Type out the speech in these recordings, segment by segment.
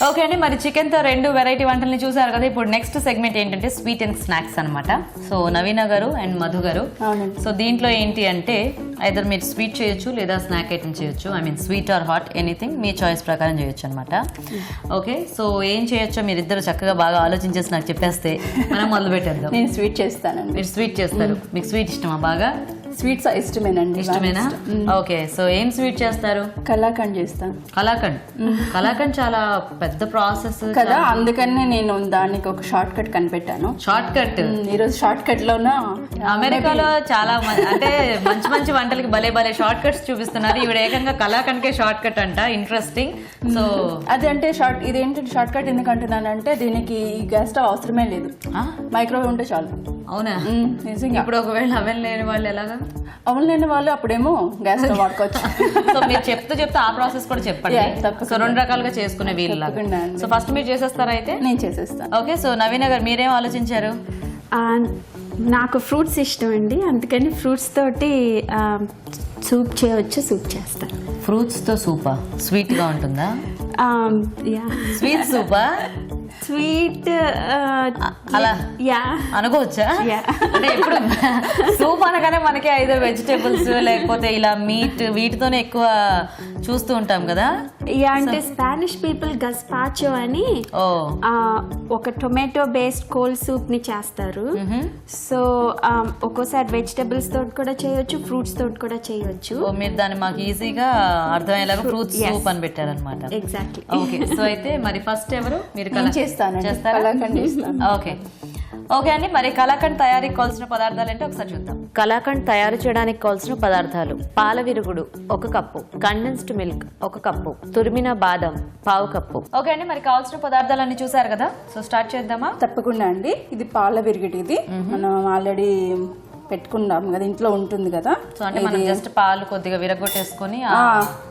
Okay అండి, మరి చికెన్తో 2 వెరైటీ వంటల్ని చూసారు కదా. ఇప్పుడు నెక్స్ట్ సెగ్మెంట్ ఏంటంటే స్వీట్ అండ్ స్నాక్స్ అనమాట. సో నవీన గారు అండ్ మధు గారు, సో దీంట్లో ఏంటి అంటే ఐదర్ మీరు స్వీట్ చేయొచ్చు లేదా స్నాక్ ఐటమ్ చేయొచ్చు. I mean sweet or hot anything me choice ప్రకారం చేయొచ్చు అనమాట. ఓకే, సో ఏం చేయొచ్చో మీరు ఇద్దరు చక్కగా బాగా ఆలోచించేసి నాకు చెప్పేస్తే మనం మొదలు పెట్టేద్దాం. నేను స్వీట్ చేస్తానండి. మీరు స్వీట్ చేస్తారు. మీకు స్వీట్ ఇష్టమా? బాగా స్వీట్స్ ఇష్టమేనండి. ఇష్టమేనా? ఓకే, సో ఏం స్వీట్ చేస్తారు? కలాకండ్ చేస్తాను. కలాకండ్ చాలా పెద్ద ప్రాసెస్ కదా, అందుకనే నేను దానికి ఒక షార్ట్ కట్ కనిపెట్టాను. షార్ట్ కట్ ఈరోజు షార్ట్ కట్ లోన అమెరికాలో చాలా అంటే మంచి మంచి వంటలకి భలే భలే షార్ట్ కట్స్ చూపిస్తున్నారు. ఈవిడ ఏకంగా కలాకండ్కే షార్ట్ కట్ అంట. ఇంట్రెస్టింగ్. సో అది అంటే ఇదేంటంటే షార్ట్ కట్ ఎందుకు అంటున్నానంటే దీనికి గ్యాస్ స్టవ్ అవసరమే లేదు, మైక్రోవేవ్ ఉంటే చాలు. అవునా? నిజంగా. ఇప్పుడు ఒకవేళ అవెన్ లేని వాళ్ళు ఎలాగా? అవన్ లేని వాళ్ళు అప్పుడేమో గ్యాస్ స్టవ్ వాడుకోవచ్చు. సో మీరు చెప్తూ ఆ ప్రాసెస్ కూడా చెప్పండి. సో 2 రకాలుగా చేసుకునే వీళ్ళు. సో ఫస్ట్ మీరు చేసేస్తారా? అయితే నేను చేసేస్తాను. ఓకే, సో నవీన గారు మీరేం ఆలోచించారు? నాకు ఫ్రూట్స్ ఇష్టం అండి, అందుకని ఫ్రూట్స్ తోటి సూప్ చేయవచ్చు. సూప్ చేస్తాను. ఫ్రూట్స్తో సూపా? స్వీట్గా ఉంటుందా? స్వీట్ సూపా? స్వీట్ అలా యా అనుకోవచ్చా? అంటే ఇప్పుడు సూప్ అనగానే మనకి 5 వెజిటేబుల్స్ లేకపోతే ఇలా మీట్ వీటితోనే ఎక్కువ చూస్తూ ఉంటాం కదా. యా అంటే స్పానిష్ పీపుల్ గస్పాచో అని ఒక టొమాటో బేస్డ్ కోల్డ్ సూప్ ని చేస్తారు. సో ఒక్కోసారి వెజిటేబుల్స్ తోటి కూడా చేయొచ్చు, ఫ్రూట్స్ తోటి కూడా చేయొచ్చు. మీరు దాన్ని మాకు ఈజీగా అర్థమయ్యేలాగా ఫ్రూట్స్ సూప్ అని పెట్టారనమాట. ఎగ్జాక్ట్లీ. ఓకే, సో అయితే మరి ఫస్ట్ ఎవరు? మీరు చేస్తారా? ఓకే ఓకే అండి, మరి కలాకండ్ తయారీకి కావాల్సిన పదార్థాలు ఏంటో ఒకసారి చూద్దాం. కలాకండ్ తయారు చేయడానికి కావాల్సిన పదార్థాలు: పాల విరుగుడు 1 కప్పు, కండెన్స్డ్ మిల్క్ 1 కప్పు, తురిమిన బాదం 1/2 కప్పు. ఓకే అండి, మరి కావాల్సిన పదార్థాలన్నీ చూసారు కదా. సో స్టార్ట్ చేద్దామా? తప్పకుండా అండి. ఇది పాల విరిగిడి. ఇది మనం ఆల్రెడీ పెట్టుకున్నాం కదా, ఇంట్లో ఉంటుంది కదా. సో అంటే మనం జస్ట్ పాలు కొద్దిగా విరగొట్టేసుకొని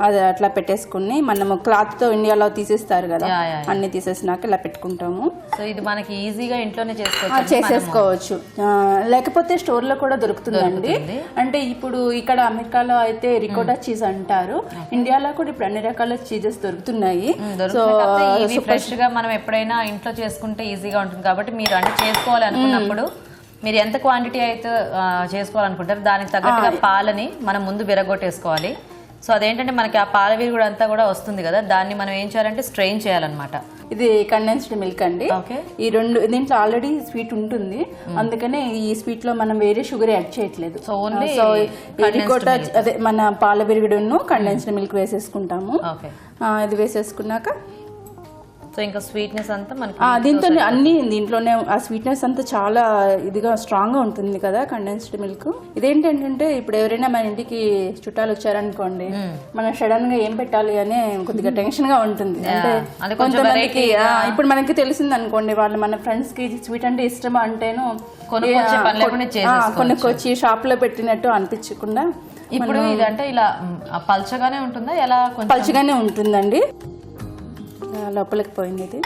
అది అట్లా పెట్టేసుకుని మనము క్లాత్ తో ఇండియాలో తీసేస్తారు కదా, అన్ని తీసేసినాక ఇలా పెట్టుకుంటాము. సో ఇది మనకి ఈజీగా ఇంట్లోనే చేసేసుకోవచ్చు. లేకపోతే స్టోర్ లో కూడా దొరుకుతుందండి. అంటే ఇప్పుడు ఇక్కడ అమెరికాలో అయితే రికోటా చీజ్ అంటారు, ఇండియాలో కూడా ఇప్పుడు అన్ని రకాల చీజెస్ దొరుకుతున్నాయి. సో ఫ్రెష్ గా మనం ఎప్పుడైనా ఇంట్లో చేసుకుంటే ఈజీగా ఉంటుంది. కాబట్టి మీరు అంటే చేసుకోవాలి అనుకున్నప్పుడు మీరు ఎంత క్వాంటిటీ అయితే చేసుకోవాలనుకుంటారు దానికి తగ్గట్టుగా పాలని మనం ముందు విరగొట్టేసుకోవాలి. సో అదేంటంటే మనకి ఆ పాల విరుగుడు అంతా కూడా వస్తుంది కదా, దాన్ని మనం ఏం చేయాలంటే స్ట్రెయిన్ చేయాలన్నమాట. ఇది కండెన్స్డ్ మిల్క్ అండి. ఈ 2 దీంట్లో ఆల్రెడీ స్వీట్ ఉంటుంది, అందుకనే ఈ స్వీట్ లో మనం వేరే షుగర్ యాడ్ చేయట్లేదు. సో ఓన్లీ రికోటా అదే మన పాల విరుగుడును కండెన్స్డ్ మిల్క్ వేసేసుకుంటాము. ఇది వేసేసుకున్నాక సో ఇంకా స్వీట్నెస్ అంతా మనకి దీంతో అన్ని దీంట్లోనే ఆ స్వీట్నెస్ అంతా చాలా ఇదిగా స్ట్రాంగ్ గా ఉంటుంది కదా కండెన్స్డ్ మిల్క్. ఇదేంటంటే ఇప్పుడు ఎవరైనా మన ఇంటికి చుట్టాలు వచ్చారనుకోండి, మనం సడన్ గా ఏం పెట్టాలి అని కొద్దిగా టెన్షన్ గా ఉంటుంది. అంటే కొంతమందికి ఇప్పుడు మనకి తెలిసింది అనుకోండి, వాళ్ళు మన ఫ్రెండ్స్ కి స్వీట్ అంటే ఇష్టమా అంటేను కొనుక్కొచ్చి షాప్ లో పెట్టినట్టు అనిపించకుండా ఇప్పుడు ఇదంటే ఇలా పల్చగానే ఉంటుందా? ఎలా? పల్చగానే ఉంటుందండి. లోపలికి పోయింది.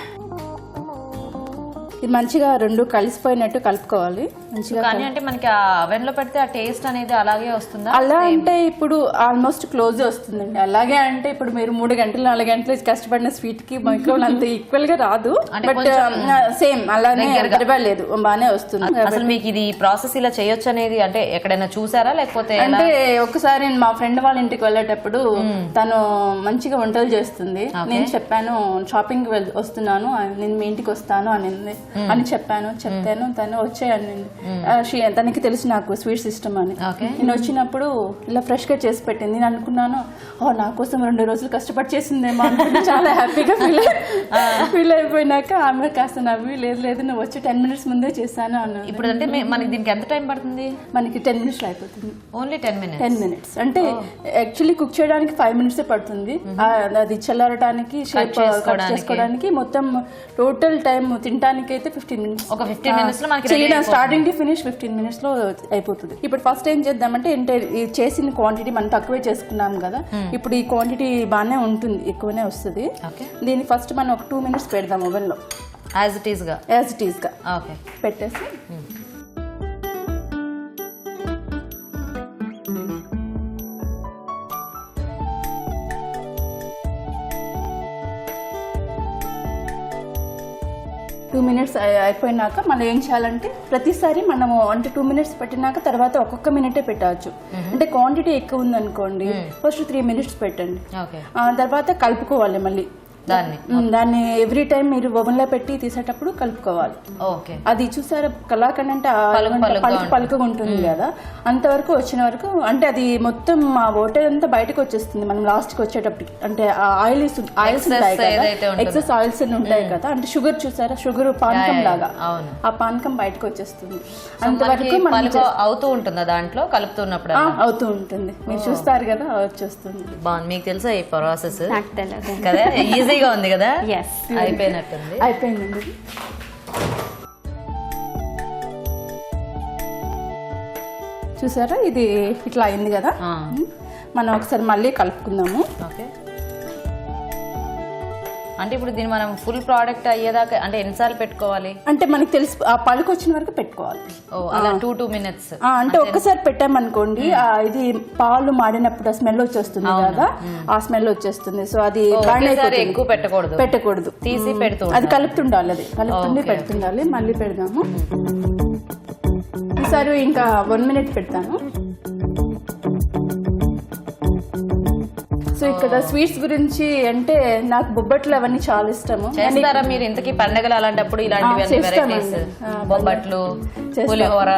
ఇది మంచిగా 2 కలిసిపోయినట్టు కలుపుకోవాలి మంచిగా. కానీ అంటే మనకి అవెన్ లో పెడితే ఆ టేస్ట్ అనేది అలాగే వస్తుందా? అలా అంటే ఇప్పుడు ఆల్మోస్ట్ క్లోజ్ వస్తుందండి. అలాగే అంటే ఇప్పుడు మీరు 3 గంటలు 4 గంటలు కష్టపడిన స్వీట్ కి మైక్రోవేవ్ అంత ఈక్వల్ గా రాదు, బట్ సేమ్ అలానే లేదు, బాగానే వస్తుంది. అసలు మీకు ఇది ప్రాసెస్ ఇలా చేయొచ్చు అనేది అంటే ఎక్కడైనా చూసారా లేకపోతే? అంటే ఒకసారి మా ఫ్రెండ్ వాళ్ళ ఇంటికి వెళ్ళేటప్పుడు తను మంచిగా వంటలు చేస్తుంది. నేను చెప్పాను షాపింగ్ వస్తున్నాను, నేను మీ ఇంటికి వస్తాను అని చెప్పాను. తను వచ్చాయని తనకి తెలుసు నాకు స్వీట్ సిస్టమ్ అని. నేను వచ్చినప్పుడు ఇలా ఫ్రెష్ గా చేసి పెట్టింది. నేను అనుకున్నాను నా కోసం 2 రోజులు కష్టపడి చేసిందేమో అనుకుంటే చాలా హ్యాపీగా ఫీల్ అయిపోయినాక ఆమె కాస్త నవ్వి లేదు నువ్వు వచ్చి 10 minutes ముందే చేశాను అన్నాను. ఇప్పుడు అంటే మనకి దీనికి ఎంత టైం పడుతుంది? మనకి 10 minutes అయిపోతుంది. ఓన్లీ 10 minutes అంటే యాక్చువల్లీ కుక్ చేయడానికి 5 minutes పడుతుంది. అది చల్లారడానికి షేప్ చేసుకోవడానికి మొత్తం టోటల్ టైం తినడానికి అయితే 15 minutes. ఒక 15 minutes లో మనకి స్టార్టింగ్ టు ఫినిష్ 15 minutes లో అయిపోతుంది. ఇప్పుడు ఫస్ట్ ఏం చేద్దామంటే చేసిన క్వాంటిటీ మనం తక్కువే చేసుకున్నాం కదా, ఇప్పుడు ఈ క్వాంటిటీ బాగానే ఉంటుంది, ఎక్కువనే వస్తుంది. దీన్ని ఫస్ట్ మనం ఒక 2 minutes పెడదాం ఓవెన్ లో యాజ్ ఇట్ ఈస్ గా పెట్టేసి 2 minutes అయిపోయినాక మనం ఏం చేయాలంటే ప్రతిసారి మనము అంటే 2 minutes పెట్టినాక తర్వాత ఒక్కొక్క మినిటే పెట్టవచ్చు. అంటే క్వాంటిటీ ఎక్కువ ఉందనుకోండి ఫస్ట్ 3 minutes పెట్టండి, తర్వాత కలుపుకోవాలి మళ్ళీ దాన్ని ఎవ్రీ టైం మీరు ఓవెన్లో పెట్టి తీసేటప్పుడు కలుపుకోవాలి. అది చూసారా కలాకండ్ అంటే పలుకుగా ఉంటుంది కదా, అంతవరకు వచ్చిన వరకు అంటే అది మొత్తం ఆ వాటర్ అంతా బయటకు వచ్చేస్తుంది మనం లాస్ట్ కి వచ్చేటప్పటికి. అంటే ఆయిల్స్ ఉంటాయి కదా, ఎక్సెస్ ఆయిల్స్ ఉంటాయి కదా, అంటే షుగర్ చూసారా, షుగర్ పానకం లాగా ఆ పానకం బయటకు వచ్చేస్తుంది. అంతవరకు అవుతూ ఉంటుందా దాంట్లో కలుపుతున్నప్పుడు? అవుతూ ఉంటుంది, మీరు చూస్తారు కదా వచ్చేస్తుంది. బాగుంది, మీకు తెలుసా ఈ ప్రాసెస్ కదా? ఈజీగా ఉంది కదా, అయిపోయినట్టుంది. అయిపోయిందండి. చూసారా ఇది ఇట్లా అయింది కదా, మనం ఒకసారి మళ్ళీ కలుపుకుందాము. అంటే ఇప్పుడు దీన్ని మనం ఫుల్ ప్రోడక్ట్ అయ్యేదాకా అంటే ఎన్నిసార్లు పెట్టుకోవాలి? అంటే మనకి తెలిసి ఆ పలుకు వచ్చిన వరకు పెట్టుకోవాలి. అలా 2 minutes. అంటే ఒక్కసారి పెట్టామనుకోండి ఇది పాలు మాడినప్పుడు స్మెల్ వచ్చేస్తుంది కదా, ఆ స్మెల్ వచ్చేస్తుంది. సో అది ఎక్కువ పెట్టకూడదు, తీసి పెడుతూ అది కలుపుతుండాలి, అది కలుపుతుండి పెడుతుండాలి. మళ్ళీ పెడదాము. ఈసారి ఇంకా 1 minute పెడతాను. సో ఇక్కడ స్వీట్స్ గురించి అంటే నాకు బొబ్బట్లు అవన్నీ చాలా ఇష్టము. చేస్తారా మీరు ఇంతకీ పండగలు అలాంటప్పుడు ఇలాంటివి వెరైటీస్? బొబ్బట్లు, పులిహోర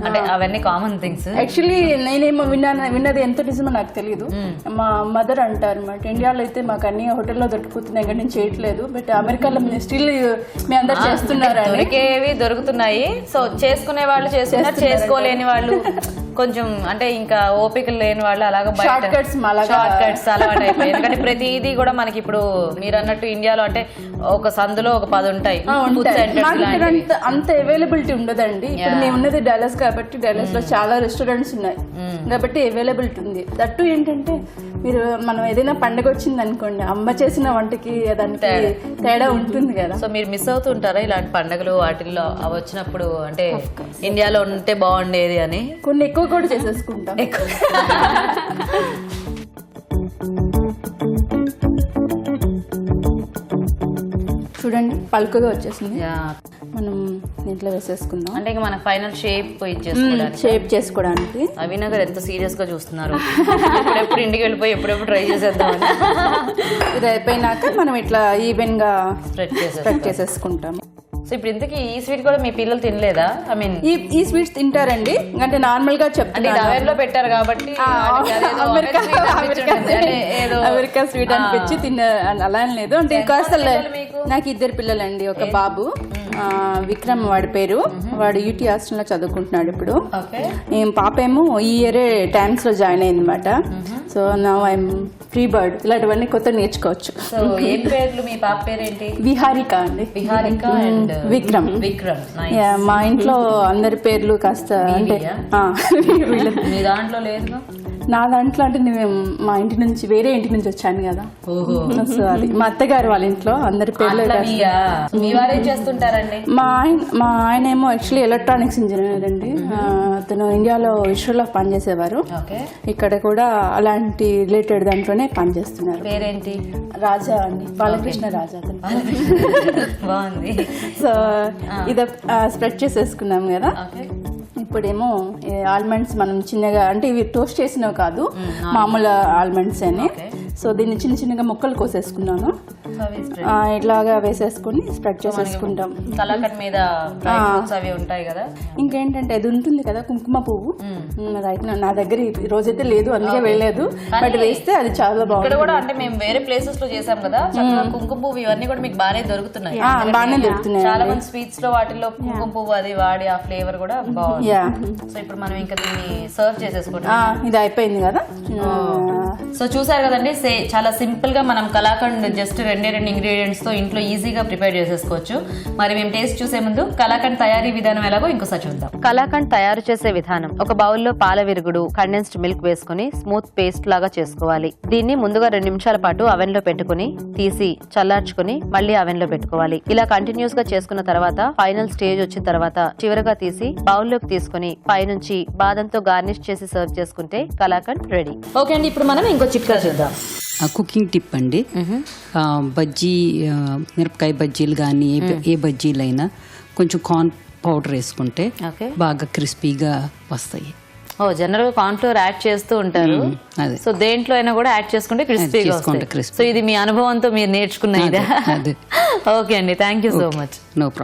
అంటే అవన్నీ కామన్ థింగ్స్. యాక్చువల్లీ నేనేమో విన్నది ఎంత నిజమో నాకు తెలియదు. మా మదర్ అంటారు అనమాట, ఇండియాలో అయితే మాకు అన్ని హోటల్లో దొరికిపోతున్నాయి కానీ నేను చేయట్లేదు, బట్ అమెరికాలో స్టిల్ మీ అందరు చేస్తున్నారు. దొరికేవి దొరుకుతున్నాయి. సో చేసుకునే వాళ్ళు చేస్తున్నారు, చేసుకోలేని వాళ్ళు కొంచెం అంటే ఇంకా ఓపిక లేని వాళ్ళు అలాగా షార్ట్ కట్స్ అలవాటు అయిపోయి. ఎందుకంటే ప్రతిదీ కూడా మనకి ఇప్పుడు మీరు అన్నట్టు ఇండియాలో అంటే ఒక సందులో ఒక 10 ఉంటాయి. అంత అవైలబిలిటీ ఉండదండి. ఇప్పుడు మేము ఉన్నది డాలస్ కాబట్టి డాలస్ లో చాలా రెస్టారెంట్స్ ఉన్నాయి కాబట్టి అవైలబిలిటీ ఉంది. దట్టు ఏంటంటే మీరు మనం ఏదైనా పండుగ వచ్చింది అనుకోండి, అమ్మ చేసిన వంటకి దానికి తేడా ఉంటుంది కదా. సో మీరు మిస్ అవుతుంటారా ఇలాంటి పండుగలు వాటిల్లో అవి వచ్చినప్పుడు? అంటే ఇండియాలో ఉంటే బాగుండేది అని కొన్ని ఎక్కువ కూడా చేసేసుకుంటాం. చూడండి పలుకుగా వచ్చేసింది, మనం దీంట్లో వేసేసుకుందాం. అంటే మన ఫైనల్ షేప్ చేసుకోవడానికి. అవినగర్ ఎంత సీరియస్ గా చూస్తున్నారు, ఎప్పుడు ఇంటికి వెళ్ళిపోయి ఎప్పుడెప్పుడు ట్రై చేసేద్దాం. ఇది అయిపోయినాక మనం ఇట్లా ఈవెన్ గా స్ప్రెడ్ చేసేసుకుంటాం. సో ఇప్పుడు ఇంతకీ ఈ స్వీట్ కూడా మీ పిల్లలు తినలేదా? ఐ మీన్ ఈ స్వీట్స్ తింటారండి, అంటే నార్మల్ గా చెప్తాను అవైన్ లో పెట్టారు కాబట్టి అమెరికా స్వీట్ అనిపించి అలా అని లేదు. అంటే కాస్త నాకు 2 పిల్లలండి, ఒక బాబు విక్రమ్ వాడి పేరు, వాడు యూటీ హాస్టల్ లో చదువుకుంటున్నాడు ఇప్పుడు. పాప ఏమో ఈ ఇయర్ టైమ్స్ లో జాయిన్ అయింది అనమాట. సో నా ఐఎమ్ ఫ్రీ బర్డ్, ఇలాంటివన్నీ కొత్త నేర్చుకోవచ్చు. సో ఏం పేర్లు? మీ పాప పేరేంటి? విహారిక అండి. విహారిక అండ్ విక్రమ్. మా ఇంట్లో అందరి పేర్లు కాస్త అంటే మీ దాంట్లో లేదు? నా దాంట్లో అంటే నేను మా ఇంటి నుంచి వేరే ఇంటి నుంచి వచ్చాను కదా, సో అది మా అత్తగారు వాళ్ళ ఇంట్లో అందరి పేర్లు. చేస్తుంటారండి మా ఆయన ఏమో యాక్చువల్లీ ఎలక్ట్రానిక్స్ ఇంజనీర్ అండి. అతను ఇండియాలో ఇస్రోలో పనిచేసేవారు, ఇక్కడ కూడా అలాంటి రిలేటెడ్ దాంట్లోనే పనిచేస్తున్నారు. పేరేంటి? రాజా అండి, బాలకృష్ణ రాజా. బాగుంది. సో ఇది స్ప్రెడ్ చేసేసుకున్నాం కదా. ఇప్పుడేమో ఆల్మండ్స్ మనం చిన్నగా, అంటే ఇవి టోస్ట్ చేసినవి కాదు, మామూలు ఆల్మండ్స్ అని. సో దీన్ని చిన్న చిన్నగా ముక్కలు కోసేసుకున్నాను, ఇట్లాగా వేసేసుకుని స్ప్రెడ్ చేసేసుకుంటాం. కలాకండ్ మీద అవి ఉంటాయి కదా. ఇంకేంటంటే అది ఉంటుంది కదా కుంకుమ పువ్వు, నా దగ్గర ఈ రోజైతే లేదు అందుకే వేయలేదు, బట్ వేస్తే అది చాలా బాగుంది. కూడా అంటే మేము వేరే ప్లేసెస్ లో చేసాం కదా, కుంకుమ పువ్వు ఇవన్నీ కూడా మీకు బాగానే దొరుకుతున్నాయి. బాగానే దొరుకుతున్నాయి. చాలా మంది స్వీట్స్ లో వాటిలో కుంకుమ పువ్వు అది వాడి ఆ ఫ్లేవర్ కూడా బాగుంది. సో ఇప్పుడు మనం ఇంకా దీన్ని సర్వ్ చేసేసుకుంటాం. ఇది అయిపోయింది కదా. సో చూసారు కదండి, చాలా సింపుల్ గా మనం కలాకండ్ జస్ట్ 2 ఇంగ్రీడియంట్స్ తో ఇంట్లో ఈజీగా ప్రిపేర్ చేసేసుకోవచ్చు. మరి మేము టేస్ట్ చూసే ముందు కలాకండ్ తయారీ విధానం ఎలాగో ఇంకోసారి చూద్దాం. కలాకండ్ తయారు చేసే విధానం: ఒక బౌల్లో పాల విరుగుడు, కండెన్స్డ్ మిల్క్ వేసుకుని స్మూత్ పేస్ట్ లాగా చేసుకోవాలి. దీన్ని ముందుగా 2 నిమిషాల పాటు అవెన్ లో పెట్టుకుని తీసి చల్లార్చుకుని మళ్ళీ అవెన్ లో పెట్టుకోవాలి. ఇలా కంటిన్యూస్ గా చేసుకున్న తర్వాత ఫైనల్ స్టేజ్ వచ్చిన తర్వాత చివరగా తీసి బౌల్ లోకి తీసుకుని పైనుంచి బాదంతో గార్నిష్ చేసి సర్వ్ చేసుకుంటే కలాకండ్ రెడీ. ఓకే అండి, ఇప్పుడు మనం మనం ఇంకో చిట్కా చూద్దాం. కుకింగ్ టిప్ అండి. బజ్జీ మిరపకాయ బజ్జీలు కానీ ఏ బజ్జీలైనా కొంచెం కార్న్ పౌడర్ వేసుకుంటే ఓకే. బాగా క్రిస్పీగా వస్తాయి. జనరల్ గా కార్న్ ఫ్లోర్ యాడ్ చేస్తూ ఉంటారు. అదే. సో దేంట్లో అయినా కూడా యాడ్ చేసుకుంటే క్రిస్పీగా చేసుకుంటే వస్తాయి. crispy. సో ఇది మీ అనుభవంతో మీరు నేర్చుకున్న ఇదా? అదే. ఓకే అండి, thank you so much. No problem.